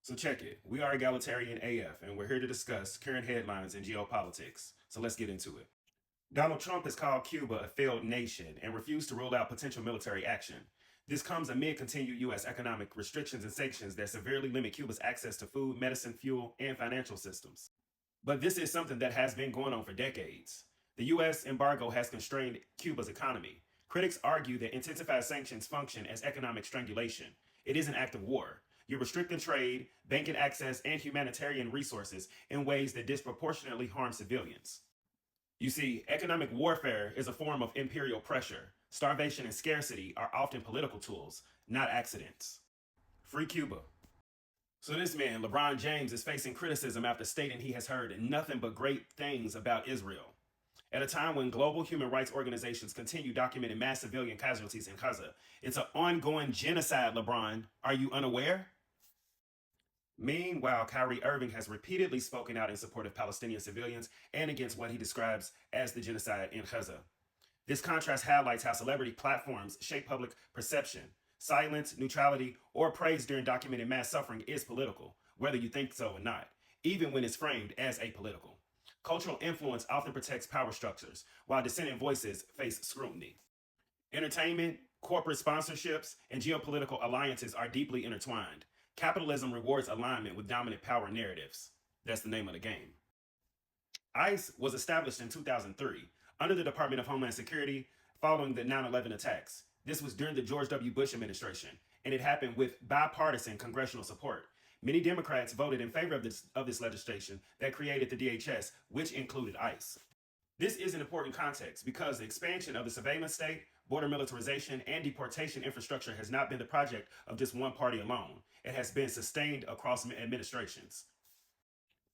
So check it. We are Egalitarian AF, and we're here to discuss current headlines in geopolitics. So let's get into it. Donald Trump has called Cuba a failed nation and refused to rule out potential military action. This comes amid continued U.S. economic restrictions and sanctions that severely limit Cuba's access to food, medicine, fuel, and financial systems. But this is something that has been going on for decades. The U.S. embargo has constrained Cuba's economy. Critics argue that intensified sanctions function as economic strangulation. It is an act of war. You're restricting trade, banking access, and humanitarian resources in ways that disproportionately harm civilians. You see, economic warfare is a form of imperial pressure. Starvation and scarcity are often political tools, not accidents. Free Cuba. So this man, LeBron James, is facing criticism after stating he has heard nothing but great things about Israel. At a time when global human rights organizations continue documenting mass civilian casualties in Gaza, it's an ongoing genocide, LeBron. Are you unaware? Meanwhile, Kyrie Irving has repeatedly spoken out in support of Palestinian civilians and against what he describes as the genocide in Gaza. This contrast highlights how celebrity platforms shape public perception. Silence, neutrality, or praise during documenting mass suffering is political, whether you think so or not, even when it's framed as apolitical. Cultural influence often protects power structures, while dissenting voices face scrutiny. Entertainment, corporate sponsorships, and geopolitical alliances are deeply intertwined. Capitalism rewards alignment with dominant power narratives. That's the name of the game. ICE was established in 2003 under the Department of Homeland Security following the 9/11 attacks. This was during the George W. Bush administration, and it happened with bipartisan congressional support. Many Democrats voted in favor of this legislation that created the DHS, which included ICE. This is an important context because the expansion of the surveillance state, border militarization, and deportation infrastructure has not been the project of just one party alone. It has been sustained across administrations.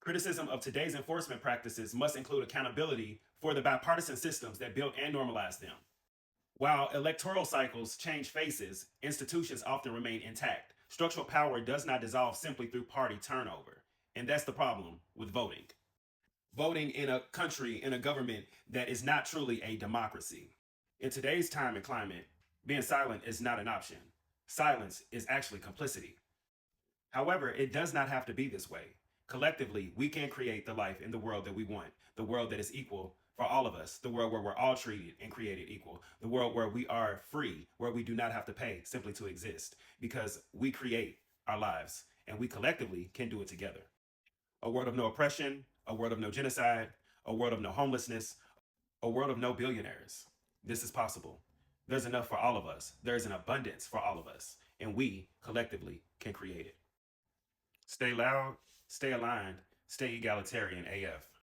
Criticism of today's enforcement practices must include accountability for the bipartisan systems that built and normalized them. While electoral cycles change faces, institutions often remain intact. Structural power does not dissolve simply through party turnover. And that's the problem with voting. Voting in a country, in a government that is not truly a democracy. In today's time and climate, being silent is not an option. Silence is actually complicity. However, it does not have to be this way. Collectively, we can create the life in the world that we want, the world that is equal for all of us, the world where we're all treated and created equal, the world where we are free, where we do not have to pay simply to exist, because we create our lives and we collectively can do it together. A world of no oppression, a world of no genocide, a world of no homelessness, a world of no billionaires. This is possible. There's enough for all of us. There's an abundance for all of us, and we collectively can create it. Stay loud, stay aligned, stay egalitarian AF.